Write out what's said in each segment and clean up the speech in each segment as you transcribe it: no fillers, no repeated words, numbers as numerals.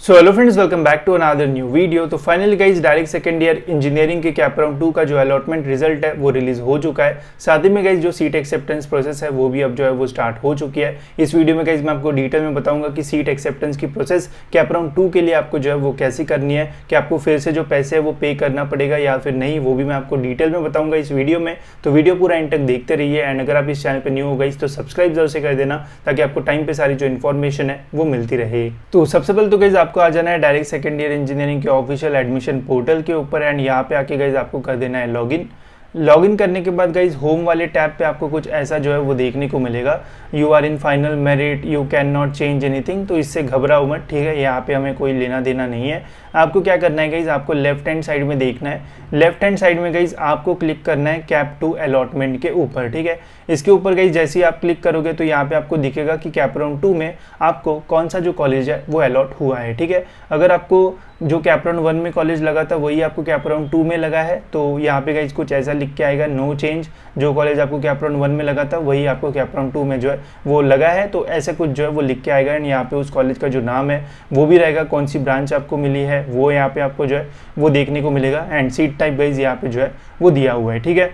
So hello friends, welcome back to another new video. तो finally guys direct second year engineering के cap round 2 का जो allotment result है वो release हो चुका है। साथ ही में गाइस जो सीट एक्सेप्टेंस प्रोसेस है वो भी अब जो है वो स्टार्ट हो चुकी है। इस वीडियो में गाइस मैं आपको डिटेल में बताऊंगा कि सीट एक्सेप्टेंस की प्रोसेस कैप राउंड 2 के लिए आपको जो है वो कैसी करनी है, कि आपको फिर से जो पैसे है वो पे करना पड़ेगा या फिर नहीं, वो भी मैं आपको डिटेल में बताऊंगा इस वीडियो में। तो वीडियो पूरा एंड तक देखते रहिए। एंड अगर आप इस चैनल पर न्यू हो गाइस तो सब्सक्राइब जरूर से कर देना, ताकि आपको टाइम पे सारी जो इन्फॉर्मेशन है वो मिलती रहे। तो सबसे पहले तो गाइस आपको आ जाना है डायरेक्ट सेकंड ईयर इंजीनियरिंग के ऑफिशियल एडमिशन पोर्टल के ऊपर। एंड यहाँ पे आके गाइज आपको कर देना है लॉगिन करने के बाद गाइज होम वाले टैब पे आपको कुछ ऐसा जो है वो देखने को मिलेगा, you are in final merit, you can not change anything. तो इससे घबराओ मत, ठीक है। यहाँ पे हमें कोई लेना देना नहीं है। आपको क्या करना है गाइज, आपको लेफ्ट हैंड साइड में देखना है। लेफ्ट हैंड साइड में गाइज आपको क्लिक करना है कैप 2 अलॉटमेंट के ऊपर, ठीक है। इसके ऊपर गाइज जैसे ही आप क्लिक करोगे तो यहाँ पे आपको दिखेगा कि कैप राउंड 2 में आपको कौन सा जो कॉलेज है वो अलॉट हुआ है, ठीक है। अगर आपको जो कैप राउंड 1 में कॉलेज लगा था वही आपको कैप राउंड 2 में लगा है तो यहाँ पे गाइज कुछ ऐसा लिख के आएगा, नो चेंज। जो कॉलेज आपको कैप राउंड 1 में लगा था वही आपको कैप राउंड 2 में जो है वो लगा है, तो ऐसे कुछ जो है वो लिख के आएगा। एंड यहाँ पे उस कॉलेज का जो नाम है वो भी रहेगा, कौन सी ब्रांच आपको मिली है वो यहाँ पे आपको जो है वो देखने को मिलेगा। एंड सीट टाइप गाइज यहाँ पे जो है वो दिया हुआ है, ठीक है।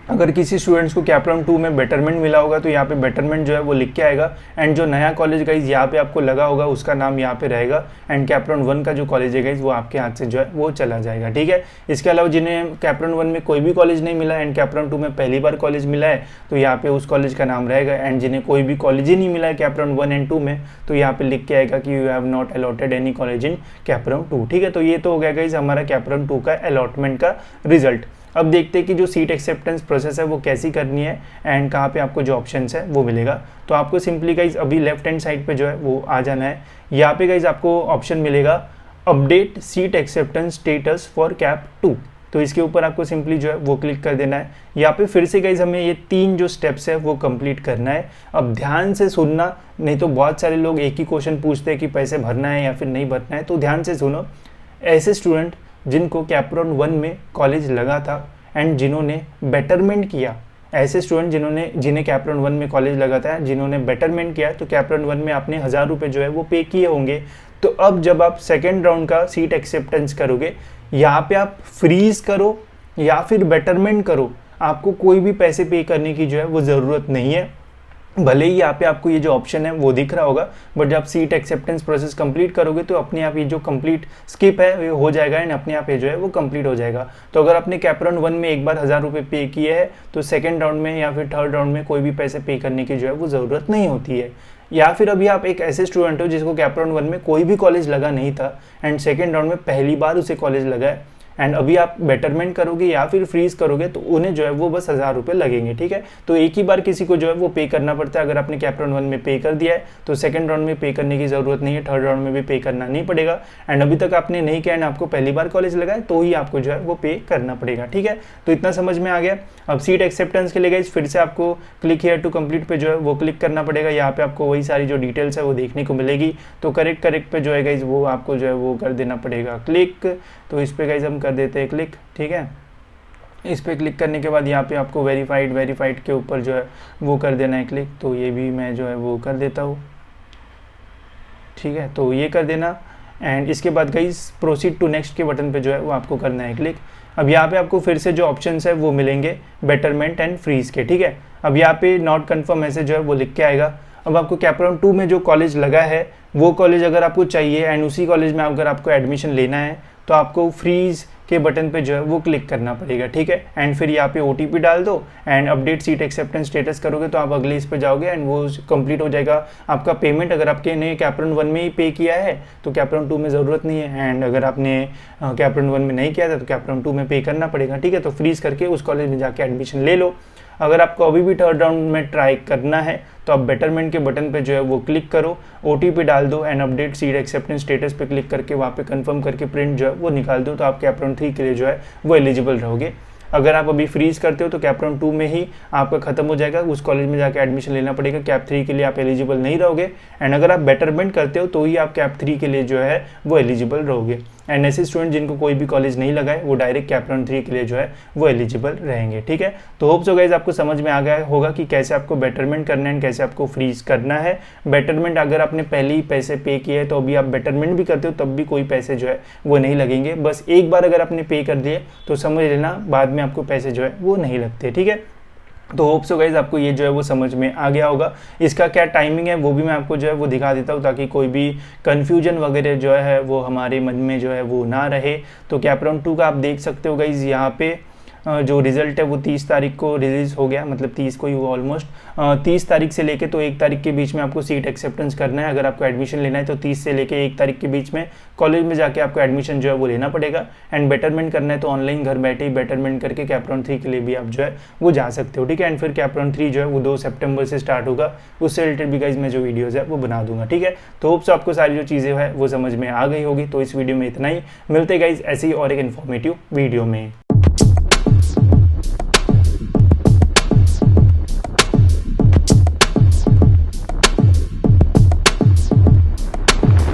अगर किसी स्टूडेंट्स को कैप राउंड 2 में बेटरमेंट मिला होगा तो यहाँ पे बेटरमेंट जो है वो लिख के आएगा। एंड जो नया कॉलेज गाइज यहाँ पे आपको लगा होगा उसका नाम यहाँ पे रहेगा। एंड कैप राउंड 1 का जो कॉलेज है गाइज वो आपके हाथ से जो है वो चला जाएगा, ठीक है। इसके अलावा जिन्हें कैप राउंड 1 में कोई भी कॉलेज नहीं मिला एंड कैप राउंड 2 में पहली बार कॉलेज मिला है तो यहाँ पे उस कॉलेज का नाम रहेगा। एंड जिन्हें कोई भी कॉलेज ही नहीं मिला है कैप राउंड 1 एंड 2 में तो यहाँ पे लिख के आएगा कि you have not allotted any college in cap round 2, ठीक है। तो ये तो हो गया गाइज हमारा कैप राउंड 2 का अलॉटमेंट का रिजल्ट। अब देखते हैं कि जो सीट एक्सेप्टेंस प्रोसेस है वो कैसी करनी है एंड कहाँ पे आपको जो ऑप्शंस है वो मिलेगा। तो आपको सिंपली गाइज अभी लेफ्ट हैंड साइड पे जो है वो आ जाना है। यहाँ पे गाइज आपको ऑप्शन मिलेगा update seat acceptance status for cap 2। तो इसके ऊपर आपको सिंपली जो है वो क्लिक कर देना है। यहाँ पे फिर से गाइज हमें ये 3 जो स्टेप्स है वो कंप्लीट करना है। अब ध्यान से सुनना, नहीं तो बहुत सारे लोग एक ही क्वेश्चन पूछते हैं कि पैसे भरना है या फिर नहीं भरना है। तो ध्यान से सुनो। ऐसे स्टूडेंट जिनको कैप राउंड 1 में कॉलेज लगा था एंड जिन्होंने बेटरमेंट किया, ऐसे स्टूडेंट जिन्हें कैप राउंड 1 में कॉलेज लगा था, जिन्होंने बेटरमेंट किया तो कैप राउंड 1 में आपने 1000 रुपये जो है वो पे किए होंगे। तो अब जब आप सेकेंड राउंड का सीट एक्सेप्टेंस करोगे, यहाँ पे आप फ्रीज करो या फिर बेटरमेंट करो, आपको कोई भी पैसे पे करने की जो है वो ज़रूरत नहीं है। भले ही यहाँ पे आपको ये जो ऑप्शन है वो दिख रहा होगा, बट जब सीट एक्सेप्टेंस प्रोसेस कंप्लीट करोगे तो अपने आप ये जो कंप्लीट स्किप है ये हो जाएगा एंड अपने आप ये जो है वो कंप्लीट हो जाएगा। तो अगर आपने कैप राउंड 1 में एक बार 1000 रुपये पे किए हैं तो सेकंड राउंड में या फिर थर्ड राउंड में कोई भी पैसे पे करने की जो है वो ज़रूरत नहीं होती है। या फिर अभी आप एक ऐसे स्टूडेंट हो जिसको कैप राउंड 1 में कोई भी कॉलेज लगा नहीं था एंड सेकेंड राउंड में पहली बार उसे कॉलेज लगा है एंड अभी आप बेटरमेंट करोगे या फिर फ्रीज करोगे तो उन्हें जो है वो बस 1000 रुपये लगेंगे, ठीक है। तो एक ही बार किसी को जो है वो पे करना पड़ता है। अगर आपने कैप राउंड 1 में पे कर दिया है तो सेकंड राउंड में पे करने की ज़रूरत नहीं है, थर्ड राउंड में भी पे करना नहीं पड़ेगा। एंड अभी तक आपने नहीं किया एंड आपको पहली बार कॉलेज लगा है तो ही आपको जो है वो पे करना पड़ेगा, ठीक है। तो इतना समझ में आ गया। अब सीट एक्सेप्टेंस के लिए गाइस फिर से आपको क्लिक हियर टू कंप्लीट पे जो है वो क्लिक करना पड़ेगा। यहाँ पे आपको वही सारी जो डिटेल्स है वो देखने को मिलेगी। तो करेक्ट पे जो है गाइस वो आपको जो है वो कर देना पड़ेगा क्लिक। तो इस पे गाइस हम कर देते हैं क्लिक, ठीक है। इस पे क्लिक करने के बाद यहाँ पे आपको वेरीफाइड के ऊपर जो है वो कर देना है क्लिक। तो ये भी मैं जो है वो कर देता हूँ, ठीक है। तो ये कर देना एंड इसके बाद गाइस प्रोसीड टू नेक्स्ट के बटन पे जो है वो आपको करना है क्लिक। अब यहाँ पे आपको फिर से जो ऑप्शंस है वो मिलेंगे बेटरमेंट एंड फ्रीज के, ठीक है। अब यहाँ पे नॉट कन्फर्म मैसेज जो है वो लिख के आएगा। अब आपको कैप राउंड 2 में जो कॉलेज लगा है वो कॉलेज अगर आपको चाहिए एंड उसी कॉलेज में अगर आपको एडमिशन लेना है तो आपको फ्रीज के बटन पे जो है वो क्लिक करना पड़ेगा, ठीक है। एंड फिर यहाँ पे OTP डाल दो and update seat acceptance status करोगे तो आप अगले इस पे जाओगे एंड वो कंप्लीट हो जाएगा आपका पेमेंट। अगर आपके ने कैप राउंड 1 में ही पे किया है तो कैप राउंड 2 में ज़रूरत नहीं है। एंड अगर आपने कैप राउंड 1 में नहीं किया था तो कैप राउंड 2 में पे करना पड़ेगा, ठीक है। तो फ्रीज करके उस कॉलेज में जाके एडमिशन ले लो। अगर आपको अभी भी थर्ड राउंड में ट्राई करना है तो आप बेटरमेंट के बटन पे जो है वो क्लिक करो, OTP डाल दो and update seat acceptance status पे क्लिक करके वहाँ पे कंफर्म करके प्रिंट जो है वो निकाल दो। तो आप कैप राउंड 3 के लिए जो है वो एलिजिबल रहोगे। अगर आप अभी फ्रीज करते हो तो कैप राउंड 2 में ही आपका खत्म हो जाएगा, उस कॉलेज में जाकर एडमिशन लेना पड़ेगा। कैप 3 के लिए आप एलिजिबल नहीं रहोगे। एंड अगर आप बेटरमेंट करते हो तो ही आप कैप 3 के लिए जो है वो एलिजिबल रहोगे। एंड ऐसे स्टूडेंट जिनको कोई भी कॉलेज नहीं लगा है वो डायरेक्ट कैप राउंड 3 के लिए जो है वो एलिजिबल रहेंगे। ठीक है, तो होप सो गाइज आपको समझ में आ गया होगा कि कैसे आपको बेटरमेंट करना है एंड कैसे आपको फ्रीज करना है। बेटरमेंट अगर आपने पहले ही पैसे पे किए हैं तो अभी आप बेटरमेंट भी करते हो तब भी कोई पैसे जो है वो नहीं लगेंगे। बस एक बार अगर आपने पे कर दिए तो समझ लेना बाद में आपको पैसे जो है वो नहीं लगते। ठीक है, तो होप सो गाइज आपको ये जो है वो समझ में आ गया होगा। इसका क्या टाइमिंग है वो भी मैं आपको जो है वो दिखा देता हूँ ताकि कोई भी कन्फ्यूजन वगैरह जो है वो हमारे मन में जो है वो ना रहे। तो कैप राउंड 2 का आप देख सकते हो गाइज यहाँ पे जो रिजल्ट है वो 30 तारीख को रिलीज़ हो गया, मतलब 30 को ही हुआ ऑलमोस्ट। 30 तारीख से लेके तो 1 तारीख के बीच में आपको सीट एक्सेप्टेंस करना है। अगर आपको एडमिशन लेना है तो 30 से लेके 1 तारीख के बीच में कॉलेज में जाके आपको एडमिशन जो है वो लेना पड़ेगा। एंड बेटरमेंट करना है तो ऑनलाइन घर बैठे ही बेटरमेंट करके कैप राउंड 3 के लिए भी आप जो है वो जा सकते हो। ठीक है, एंड फिर कैप राउंड 3 जो है वो 2 सितंबर से स्टार्ट होगा। उससे रिलेटेड भी गाइज मैं जो वीडियोज़ है वो बना दूंगा। ठीक है, तो होप सो आपको सारी जो चीज़ें है वो समझ में आ गई होगी। तो इस वीडियो में इतना ही, मिलते गाइज ऐसे ही और एक इन्फॉर्मेटिव वीडियो में।